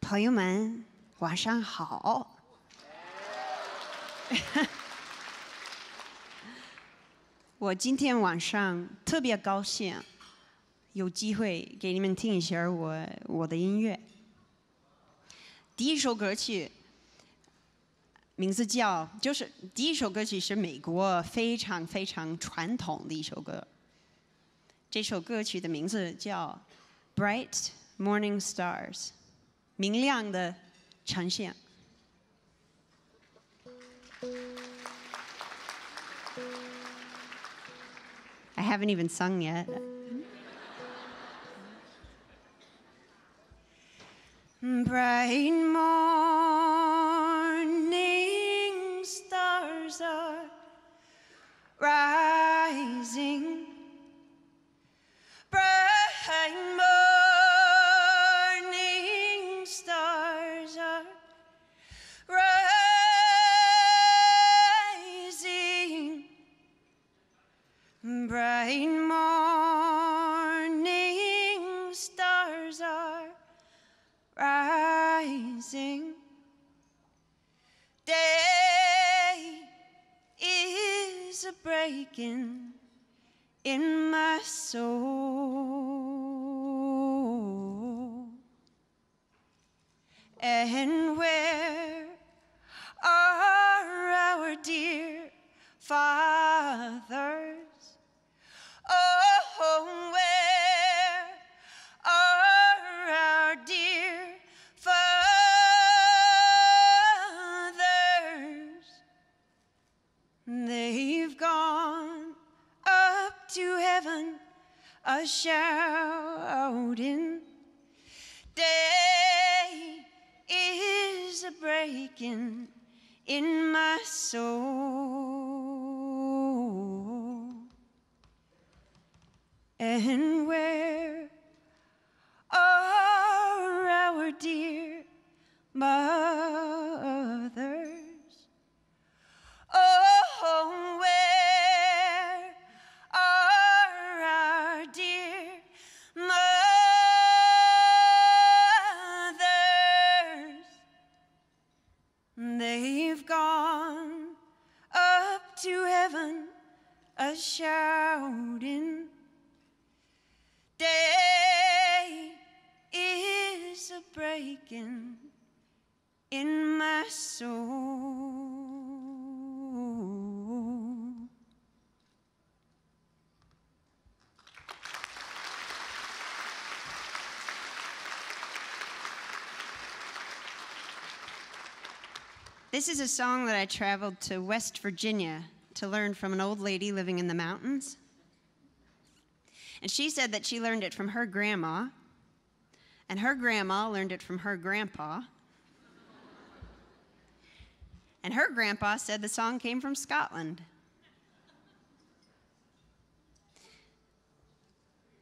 朋友们，晚上好。我今天晚上特别高兴，有机会给你们听一下我的音乐。第一首歌曲名字就是第一首歌曲是美国非常非常传统的一首歌。这首歌曲的名字叫《Bright Morning Stars》，明亮的晨星。I haven't even sung yet. Bright morning stars are rising. Bright morning stars are rising. Bright morning stars are rising. Day is a breaking in my soul. And where are our dear fathers? Oh, where are our dear fathers? They've gone up to heaven a-shouting. Day is a-breaking in my soul. And where are our dear mothers? Oh, where are our dear mothers? They've gone up to heaven a-shouting. Day is a-breaking in my soul. This is a song that I traveled to West Virginia to learn from an old lady living in the mountains. And she said that she learned it from her grandma, and her grandma learned it from her grandpa. And her grandpa said the song came from Scotland.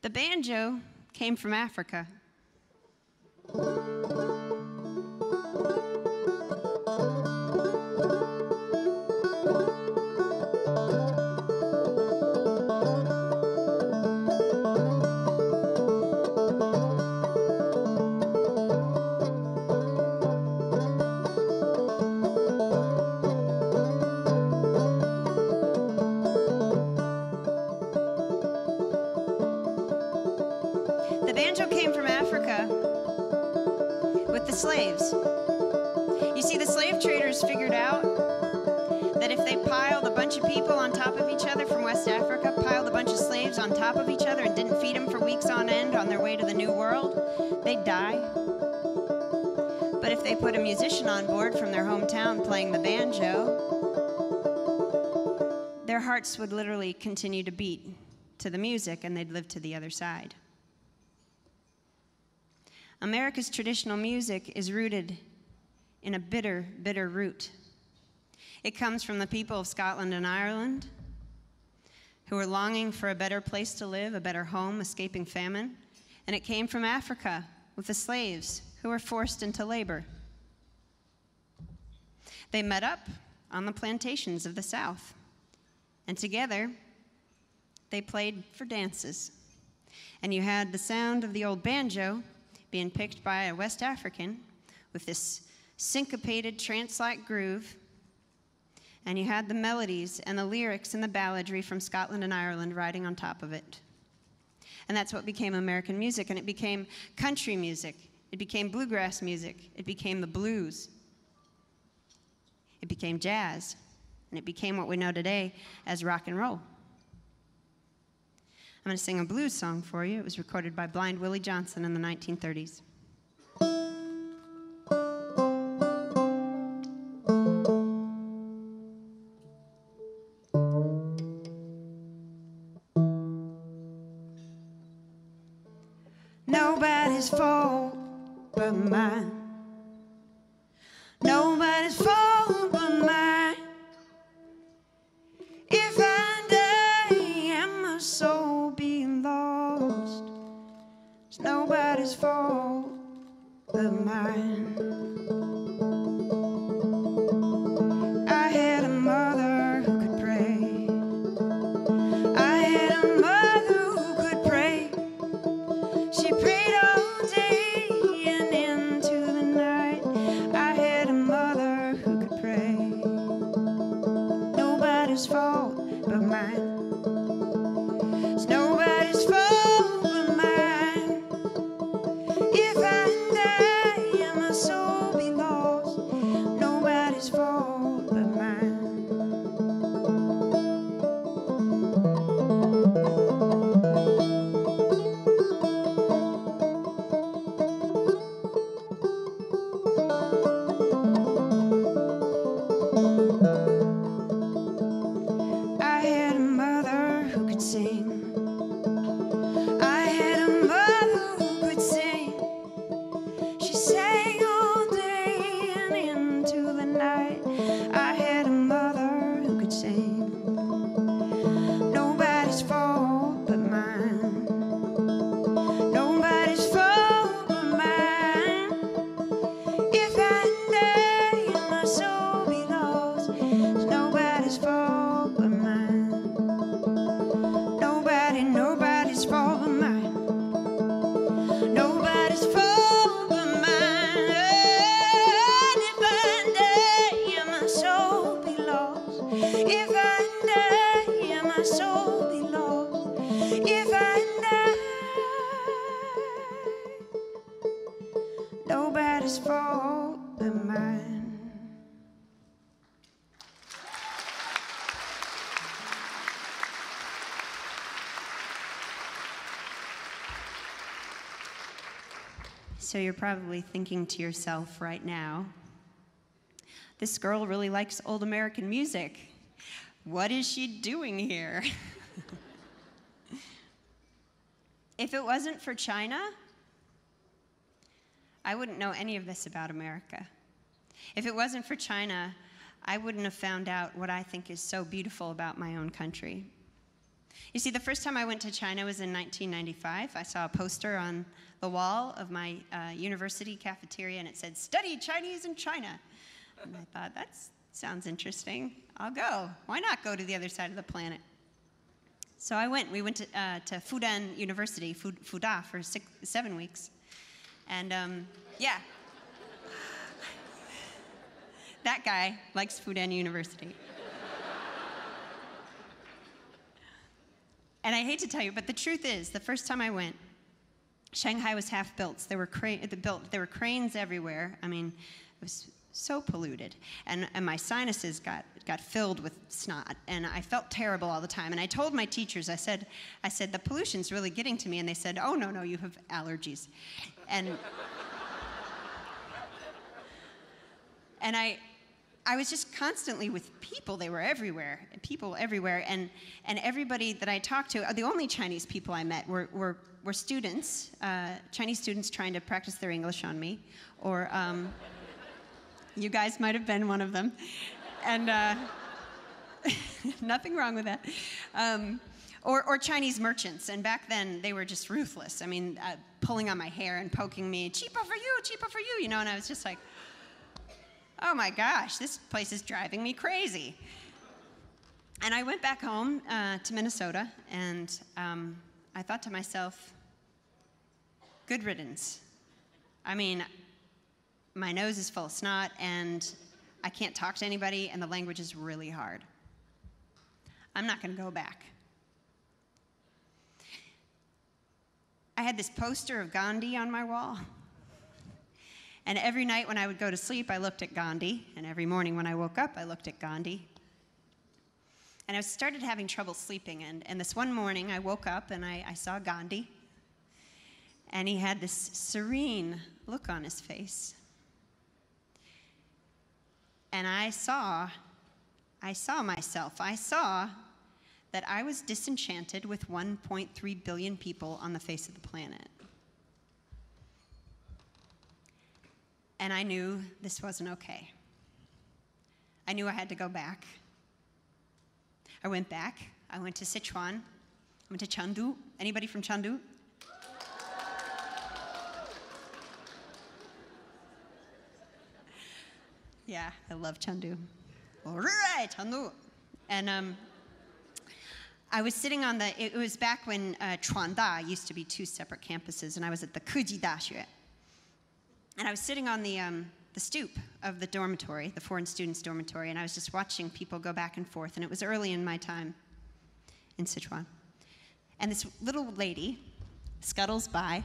The banjo came from Africa. Slaves. You see, the slave traders figured out that if they piled a bunch of people on top of each other from West Africa, piled a bunch of slaves on top of each other and didn't feed them for weeks on end on their way to the New World, they'd die. But if they put a musician on board from their hometown playing the banjo, their hearts would literally continue to beat to the music and they'd live to the other side. America's traditional music is rooted in a bitter, bitter root. It comes from the people of Scotland and Ireland who were longing for a better place to live, a better home, escaping famine. And it came from Africa with the slaves who were forced into labor. They met up on the plantations of the South, and together they played for dances. And you had the sound of the old banjo being picked by a West African with this syncopated trance-like groove, and you had the melodies and the lyrics and the balladry from Scotland and Ireland riding on top of it. And that's what became American music, and it became country music. It became bluegrass music. It became the blues. It became jazz, and it became what we know today as rock and roll. I'm going to sing a blues song for you. It was recorded by Blind Willie Johnson in the 1930s. Nobody's fault but mine. Nobody's fault but mine. If I die and my soul be lost, it's nobody's fault but mine. I had a mother who could pray. I had a mother who could pray. She prayed all day and into the night. I had a mother who could pray. Nobody's fault but mine. It's nobody's fault but mine. If I die and my soul be lost, nobody's fault but mine. I had a mother who could sing. I had a mother who could sing. She sang all day and into the night. I had a mother who could sing. Nobody's fault but mine. Nobody's fault but mine. If I die and my soul be lost, it's nobody's fault but mine. Nobody's fault but mine. Nobody's fault but mine. And if I die and my soul be lost, if I die and my soul be lost, if I die, nobody's fault but mine. So you're probably thinking to yourself right now, this girl really likes old American music. What is she doing here? If it wasn't for China, I wouldn't know any of this about America. If it wasn't for China, I wouldn't have found out what I think is so beautiful about my own country. You see, the first time I went to China was in 1995. I saw a poster on the wall of my university cafeteria, and it said, "Study Chinese in China." And I thought, that sounds interesting. I'll go. Why not go to the other side of the planet? So I went. We went to Fudan University, Fuda, for 7 weeks. And yeah, that guy likes Fudan University. And I hate to tell you, but the truth is, the first time I went, Shanghai was half built. There were cranes everywhere. I mean, it was so polluted. And my sinuses got filled with snot, and I felt terrible all the time. And I told my teachers, I said, the pollution's really getting to me. And they said, "Oh, no, you have allergies." And I was just constantly with people. They were everywhere, people everywhere. And everybody that I talked to, the only Chinese people I met were students, Chinese students trying to practice their English on me. Or you guys might have been one of them. And nothing wrong with that. Or Chinese merchants. And back then, they were just ruthless. I mean, pulling on my hair and poking me, cheaper for you, you know. And I was just like, oh my gosh, this place is driving me crazy. And I went back home to Minnesota, and I thought to myself, good riddance. I mean, my nose is full of snot, and I can't talk to anybody, and the language is really hard. I'm not going to go back. I had this poster of Gandhi on my wall. And every night when I would go to sleep, I looked at Gandhi. And every morning when I woke up, I looked at Gandhi. And I started having trouble sleeping. And this one morning, I woke up and I saw Gandhi. And he had this serene look on his face. And I saw myself. I saw that I was disenchanted with 1.3 billion people on the face of the planet. And I knew this wasn't okay. I knew I had to go back. I went back. I went to Sichuan. I went to Chengdu. Anybody from Chengdu? Yeah, I love Chengdu. All right, Chengdu. And I was sitting on it was back when Chuanda used to be two separate campuses, and I was at the Keji Daxue. And I was sitting on the stoop of the dormitory, the foreign students' dormitory, and I was just watching people go back and forth, and it was early in my time in Sichuan. And this little lady scuttles by,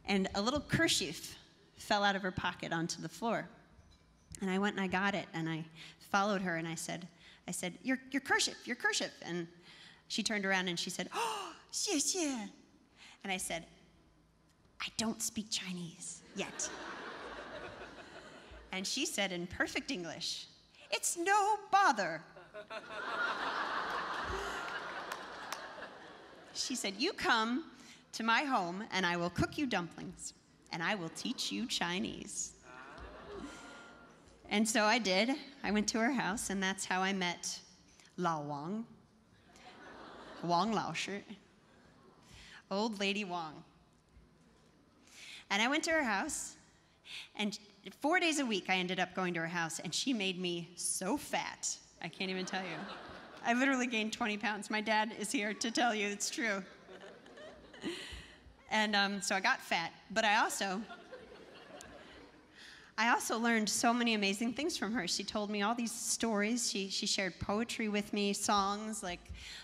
and a little kerchief fell out of her pocket onto the floor. And I went and I got it, and I followed her, and I said, your kerchief. And she turned around and she said, oh, 谢谢. And I said, I don't speak Chinese yet. And she said in perfect English, it's no bother. She said, you come to my home and I will cook you dumplings and I will teach you Chinese. And so I did. I went to her house, and that's how I met Laowang, Wang Lao Shi, old lady Wang. And I went to her house, and 4 days a week I ended up going to her house, and she made me so fat, I can't even tell you. I literally gained 20 pounds. My dad is here to tell you it's true. And so I got fat, but I also learned so many amazing things from her. She told me all these stories. She shared poetry with me, songs like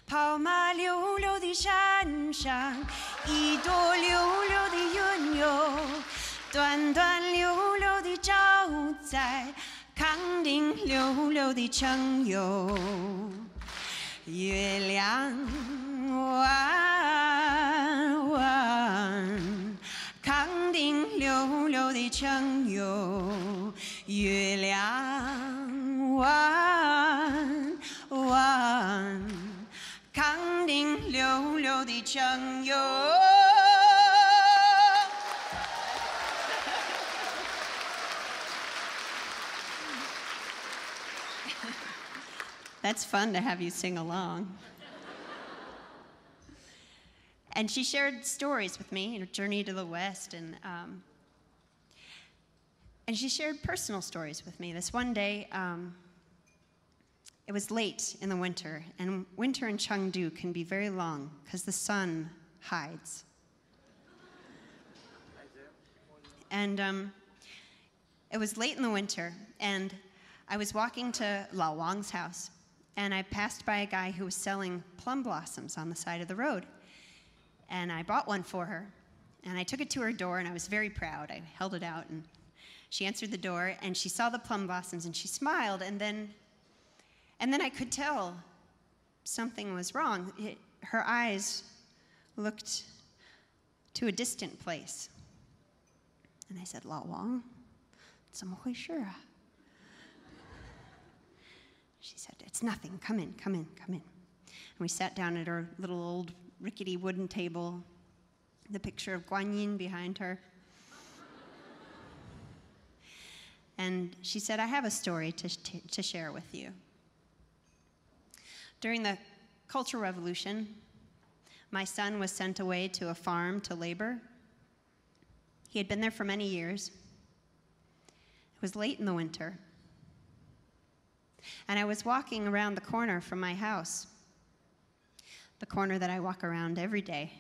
跑马溜溜的山上，一朵溜溜的云哟，短短溜溜的照在康定溜溜的城哟，月亮弯弯，康定溜溜的城哟，月亮弯弯，康定溜溜的城哟。That's fun to have you sing along. And she shared stories with me, her journey to the West, and she shared personal stories with me. This one day, it was late in the winter, and winter in Chengdu can be very long because the sun hides. And it was late in the winter, and I was walking to Laowang's house, and I passed by a guy who was selling plum blossoms on the side of the road. And I bought one for her, and I took it to her door, and I was very proud. I held it out, and she answered the door, and she saw the plum blossoms, and she smiled, and then I could tell something was wrong. Her eyes looked to a distant place. And I said, Laowang, 怎么回事啊? She said, it's nothing. Come in, come in, come in. And we sat down at her little old rickety wooden table, the picture of Guan Yin behind her. And she said, I have a story to share with you. During the Cultural Revolution, my son was sent away to a farm to labor. He had been there for many years. It was late in the winter. And I was walking around the corner from my house, the corner that I walk around every day.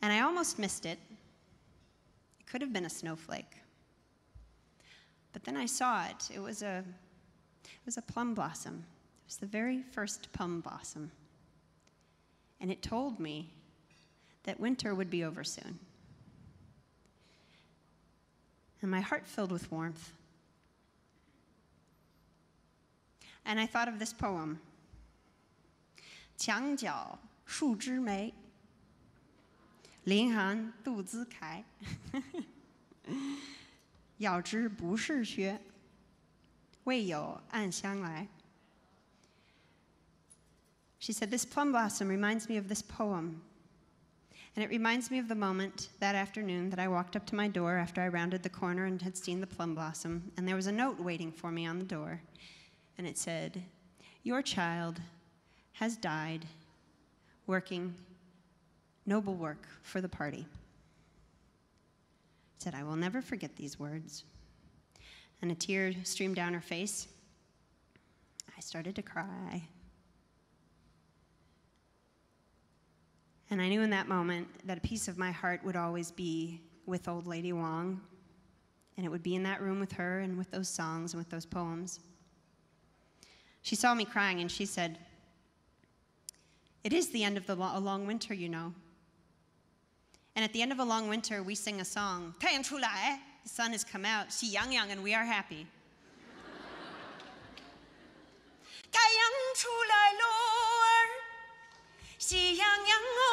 And I almost missed it. Could have been a snowflake. But then I saw it. It was a plum blossom. It was the very first plum blossom. And it told me that winter would be over soon. And my heart filled with warmth. And I thought of this poem. 墙角树枝梅，凌寒独自开。遥知不是雪，为有暗香来。She said, this plum blossom reminds me of this poem. And it reminds me of the moment that afternoon that I walked up to my door after I rounded the corner and had seen the plum blossom, and there was a note waiting for me on the door. And it said, your child has died working noble work for the party. It said, I will never forget these words. And a tear streamed down her face. I started to cry. And I knew in that moment that a piece of my heart would always be with old Lady Wang, and it would be in that room with her and with those songs and with those poems. She saw me crying and she said, it is the end of a long winter, you know. And at the end of a long winter, we sing a song, 太阳出来, the sun has come out, 喜洋洋, and we are happy. 太阳出来喽儿，喜洋洋哦，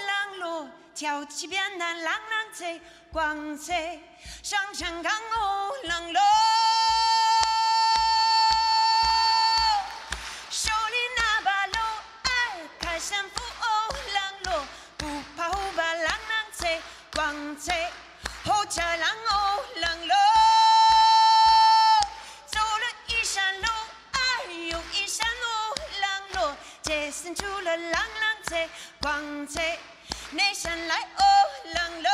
浪落，潮起边南浪浪在，光在上山岗哦，浪落。手里拿把篓儿，开山斧哦，浪落，不怕虎把浪浪在，光在后车浪哦，浪落。走了一山路儿，又一山哦，浪落，这森出了浪浪在，光在那山来哦，浪落。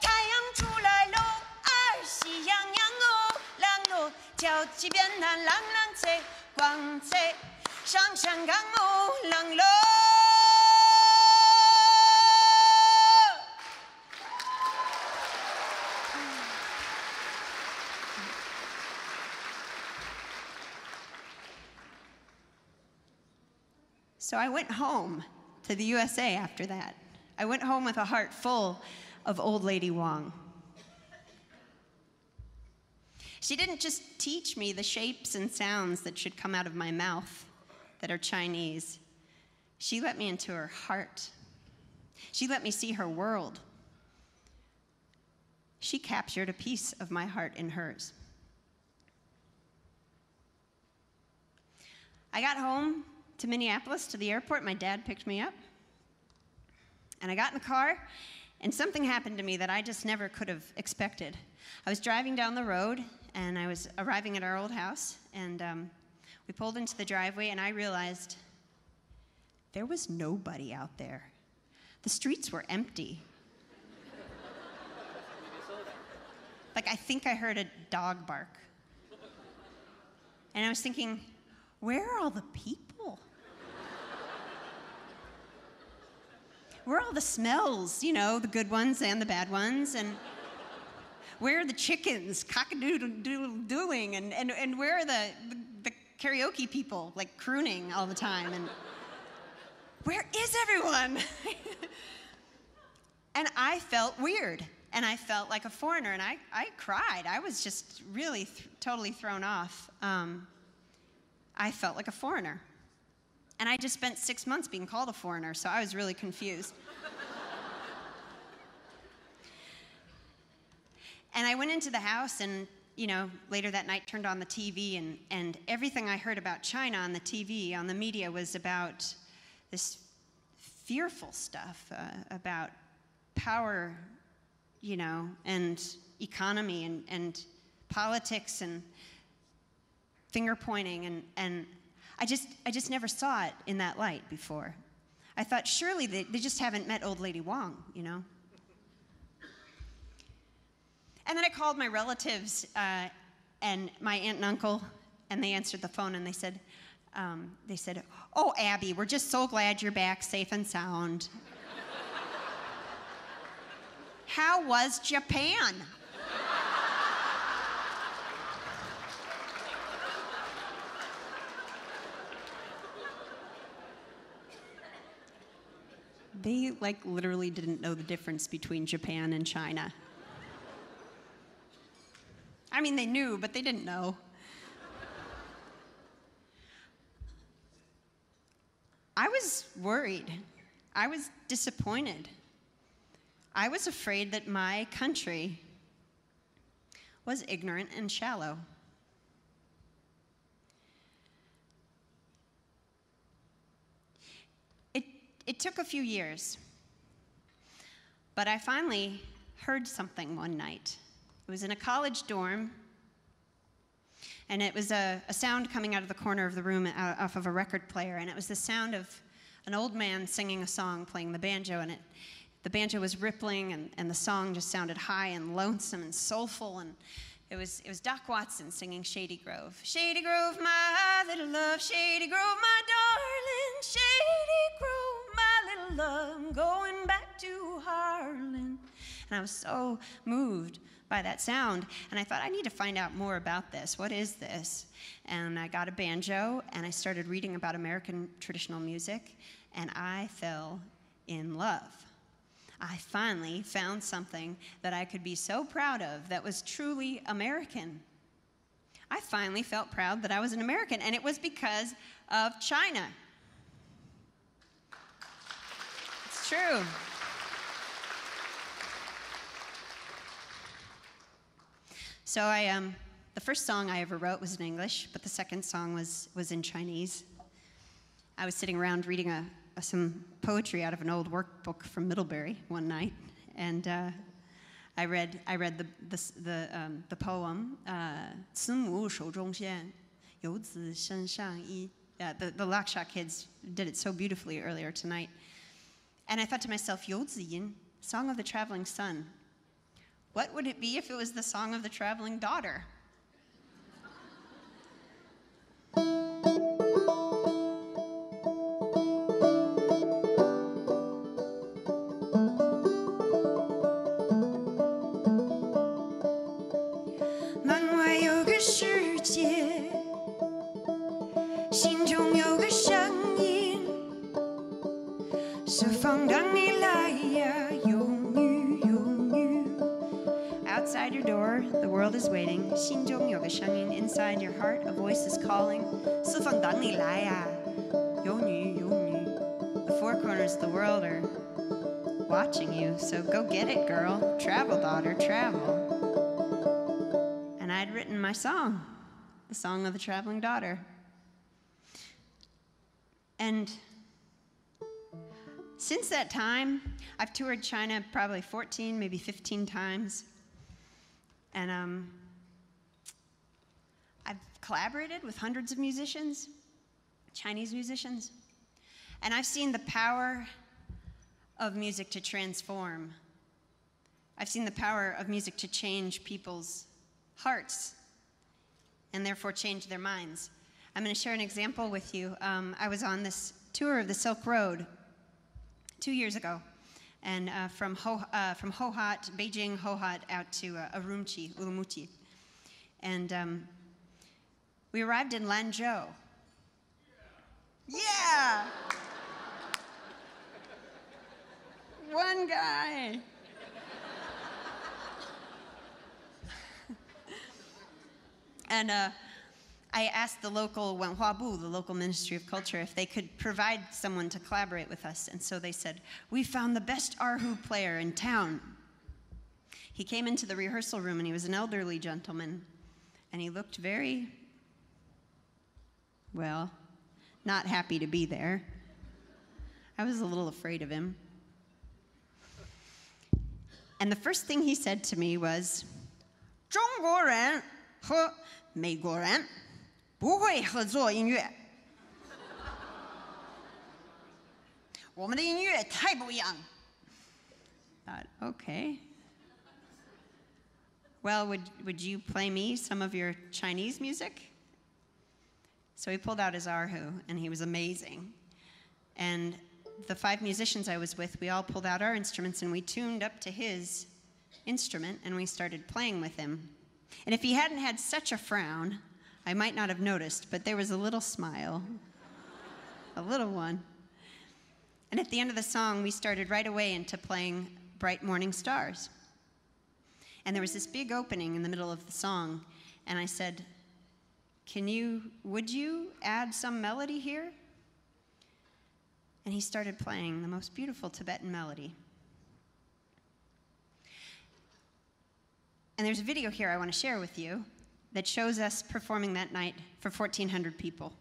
太阳出来喽儿，喜洋洋哦，浪落，潮起边南浪浪在，光在上山岗哦，浪落。So I went home to the USA after that. I went home with a heart full of old Lady Wang. She didn't just teach me the shapes and sounds that should come out of my mouth that are Chinese. She let me into her heart. She let me see her world. She captured a piece of my heart in hers. I got home to Minneapolis, to the airport. My dad picked me up. And I got in the car, and something happened to me that I just never could have expected. I was driving down the road, and I was arriving at our old house, and we pulled into the driveway, and I realized there was nobody out there. The streets were empty. Like, I think I heard a dog bark. And I was thinking, where are all the people? Where are all the smells, you know, the good ones and the bad ones? And where are the chickens cock-a-doodle-doodling? And where are the karaoke people, like, crooning all the time? And where is everyone? And I felt weird. And I felt like a foreigner. And I cried. I was just really totally thrown off. I felt like a foreigner. And I just spent 6 months being called a foreigner, so I was really confused. And I went into the house and, you know, later that night turned on the TV, and everything I heard about China on the TV, on the media, was about this fearful stuff, about power, you know, and economy and politics and finger-pointing, and I just never saw it in that light before. I thought, surely they just haven't met old Lady Wang, you know? And then I called my relatives and my aunt and uncle, and they answered the phone, and they said, oh, Abby, we're just so glad you're back safe and sound. how was Japan? They like literally didn't know the difference between Japan and China. I mean, they knew, but they didn't know. I was worried. I was disappointed. I was afraid that my country was ignorant and shallow. It took a few years, but I finally heard something one night. It was in a college dorm, and it was a sound coming out of the corner of the room off of a record player, and it was the sound of an old man singing a song, playing the banjo, and the banjo was rippling, and the song just sounded high and lonesome and soulful, and it was Doc Watson singing Shady Grove. Shady Grove, my little love, Shady Grove, my darling, Shady Grove, my little love, I'm going back to Harlan. And I was so moved by that sound, and I thought, I need to find out more about this. What is this? And I got a banjo, and I started reading about American traditional music, and I fell in love. I finally found something that I could be so proud of that was truly American. I finally felt proud that I was an American, and it was because of China. It's true. So the first song I ever wrote was in English, but the second song was in Chinese. I was sitting around reading some poetry out of an old workbook from Middlebury one night, and I read the poem 慈母手中线，游子身上衣. The Laksha kids did it so beautifully earlier tonight, and I thought to myself, 游子吟, Song of the Traveling Son. What would it be if it was the Song of the Traveling Daughter? Outside your door, the world is waiting. 心中有个声音 inside your heart, a voice is calling. 四方等你来呀，有女有女. The four corners of the world are watching you, so go get it, girl. Travel, daughter, travel. And I'd written my song, the Song of the Traveling Daughter. And since that time, I've toured China probably 14, maybe 15 times. And I've collaborated with hundreds of musicians, Chinese musicians. And I've seen the power of music to transform. I've seen the power of music to change people's hearts and therefore change their minds. I'm going to share an example with you. I was on this tour of the Silk Road 2 years ago, and from Hohhot, Beijing, Hohhot, out to Urumqi. And we arrived in Lanzhou. Yeah! One guy. And I asked the local Wenhuabu, the local Ministry of Culture, if they could provide someone to collaborate with us. And so they said, we found the best erhu player in town. He came into the rehearsal room, and he was an elderly gentleman. And he looked very, well, not happy to be there. I was a little afraid of him. And the first thing he said to me was, 中国人和美国人不会合作音乐。我们的音乐太不一样。Thought, okay. Well, would you play me some of your Chinese music? So he pulled out his erhu, and he was amazing. And the 5 musicians I was with, we all pulled out our instruments, and we tuned up to his instrument, and we started playing with him. And if he hadn't had such a frown, I might not have noticed, but there was a little smile, a little one. And at the end of the song, we started right away into playing Bright Morning Stars. And there was this big opening in the middle of the song, and I said, would you add some melody here? And he started playing the most beautiful Tibetan melody. And there's a video here I want to share with you that shows us performing that night for 1,400 people.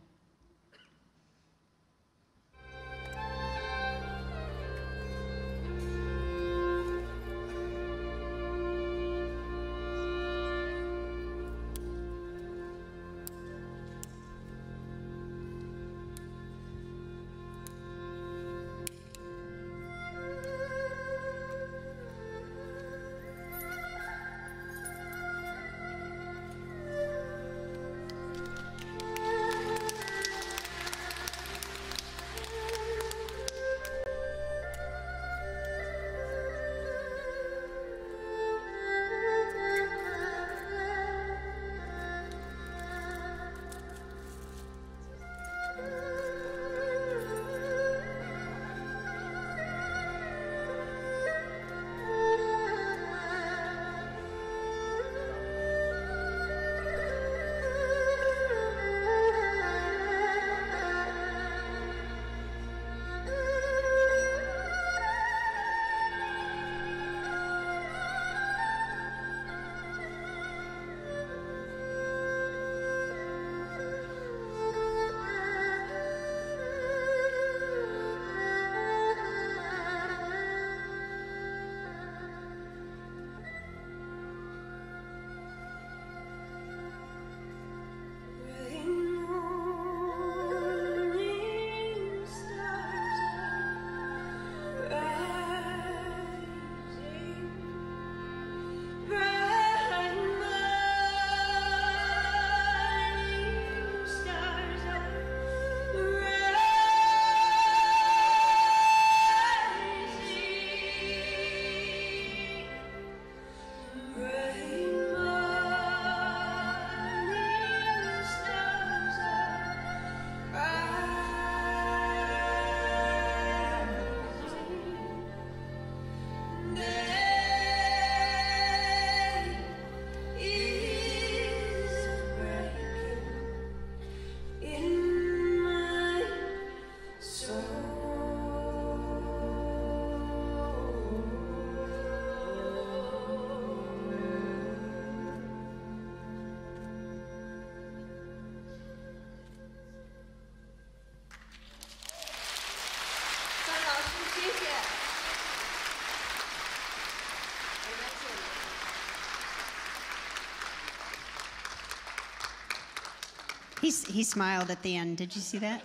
He smiled at the end. Did you see that?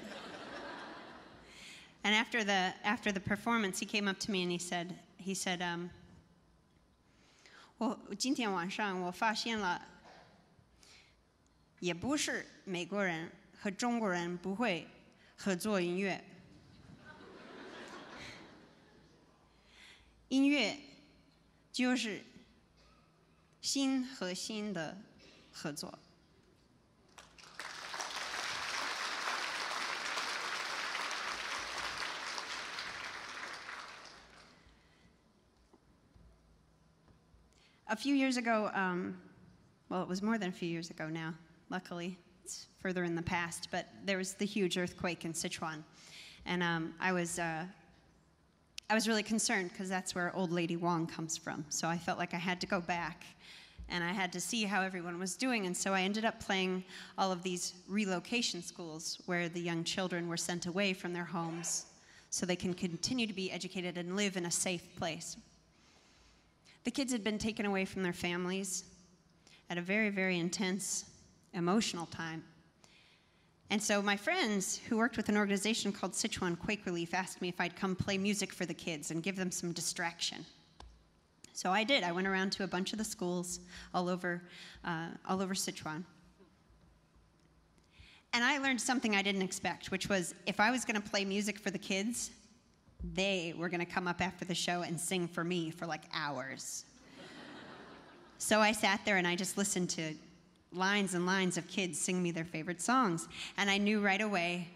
And after the performance, he came up to me and he said, 今天晚上我发现了，也不是美国人和中国人不会合作音乐，音乐就是心和心的合作。A few years ago, well, it was more than a few years ago now, luckily. It's further in the past, but there was the huge earthquake in Sichuan. And I was really concerned because that's where Old Lady Wong comes from. So I felt like I had to go back and I had to see how everyone was doing. And so I ended up playing all of these relocation schools where the young children were sent away from their homes so they can continue to be educated and live in a safe place. The kids had been taken away from their families at a very, very intense, emotional time. And so my friends who worked with an organization called Sichuan Quake Relief asked me if I'd come play music for the kids and give them some distraction. So I did. I went around to a bunch of the schools all over Sichuan. And I learned something I didn't expect, which was if I was going to play music for the kids, they were going to come up after the show and sing for me for like hours. So I sat there and I just listened to lines and lines of kids sing me their favorite songs. And I knew right away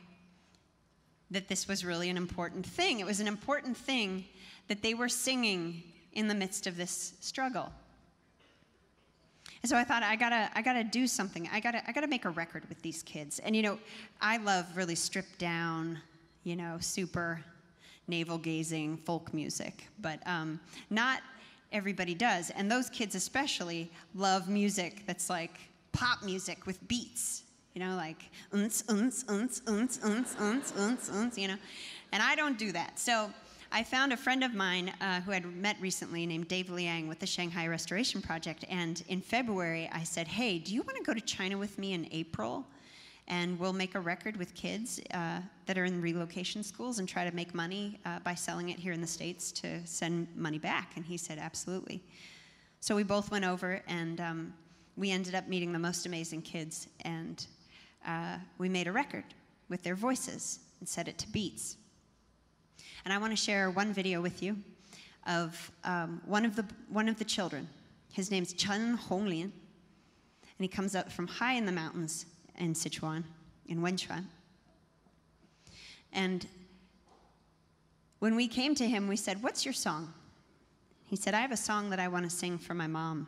that this was really an important thing. It was an important thing that they were singing in the midst of this struggle. And so I thought, I gotta do something. I gotta make a record with these kids. And you know, I love really stripped down, you know, super navel-gazing folk music, but not everybody does. And those kids especially love music that's like pop music with beats, you know, like unts, unts, unts, unts, unts, unts, unts, unts, you know. And I don't do that. So I found a friend of mine who I'd met recently named Dave Liang with the Shanghai Restoration Project. And in February, I said, hey, do you want to go to China with me in April? And we'll make a record with kids that are in relocation schools and try to make money by selling it here in the States to send money back. And he said, absolutely. So we both went over, and we ended up meeting the most amazing kids. And we made a record with their voices and set it to beats. And I want to share one video with you of one of the children. His name's Chen Honglin, and he comes up from high in the mountains in Sichuan, in Wenchuan. And when we came to him, we said, what's your song? He said, I have a song that I want to sing for my mom.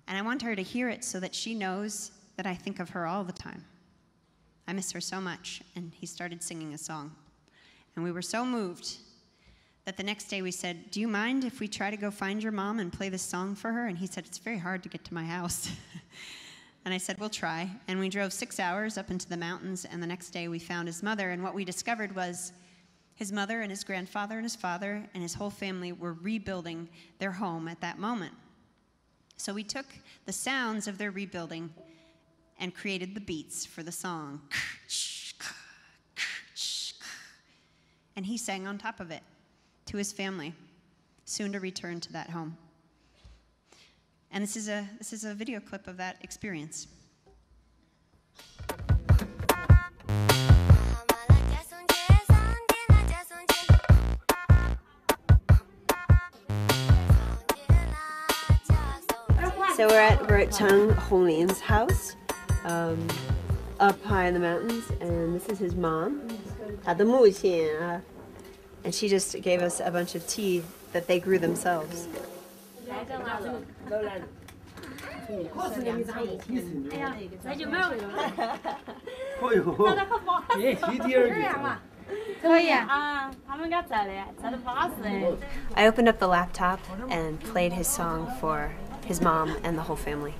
And I want her to hear it so that she knows that I think of her all the time. I miss her so much. And he started singing a song. And we were so moved that the next day we said, do you mind if we try to go find your mom and play this song for her? And he said, it's very hard to get to my house. And I said, we'll try. And we drove 6 hours up into the mountains, and the next day we found his mother. And what we discovered was his mother and his grandfather and his father and his whole family were rebuilding their home at that moment. So we took the sounds of their rebuilding and created the beats for the song. And he sang on top of it to his family, soon to return to that home. And this is a video clip of that experience. So we're at Chen Honglin's house, up high in the mountains, and this is his mom, 他的母亲, and she just gave us a bunch of tea that they grew themselves. I opened up the laptop and played his song for his mom and the whole family.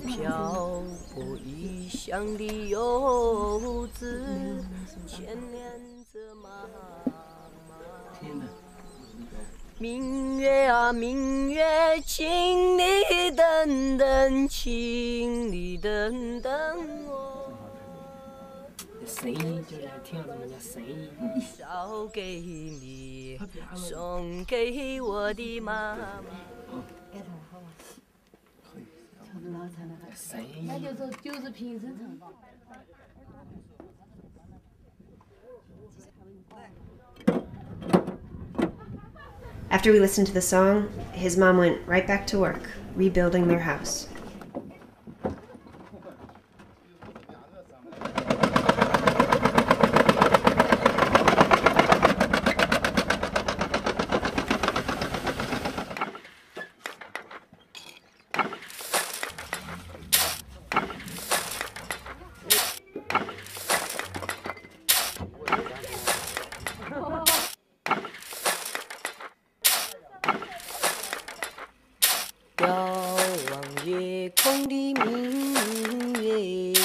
漂泊异乡的游子，牵连着妈妈。明月啊，明月，请你等等，请你等等我。声音就来听着人家声音。捎给你，送给我的妈妈。 After we listened to the song, his mom went right back to work, rebuilding their house. Laowang 夜空的明月，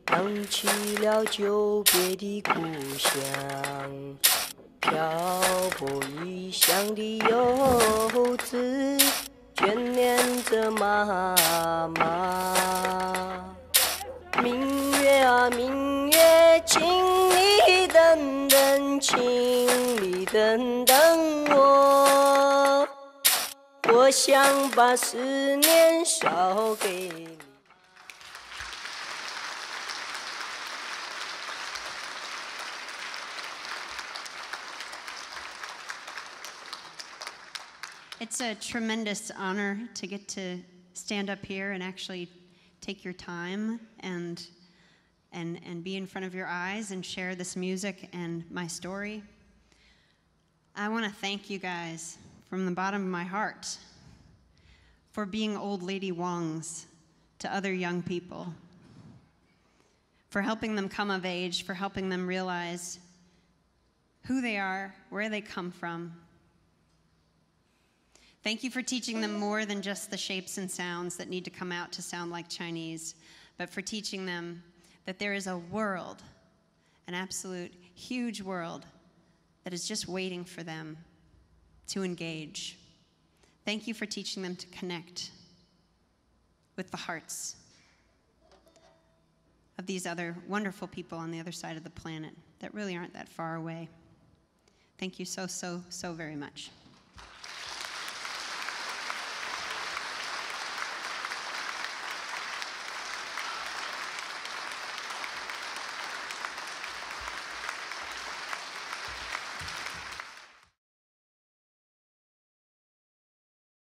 荡起了久别的故乡。漂泊异乡的游子，眷恋着妈妈。明月啊，明月，请你等等，请你等等我。 我想把思念捎给你。It's a tremendous honor to get to stand up here and actually take your time and be in front of your eyes and share this music and my story. I want to thank you guys from the bottom of my heart for being old lady Wangs to other young people, for helping them come of age, for helping them realize who they are, where they come from. Thank you for teaching them more than just the shapes and sounds that need to come out to sound like Chinese, but for teaching them that there is a world, an absolute huge world, that is just waiting for them to engage. Thank you for teaching them to connect with the hearts of these other wonderful people on the other side of the planet that really aren't that far away. Thank you so, so, so very much.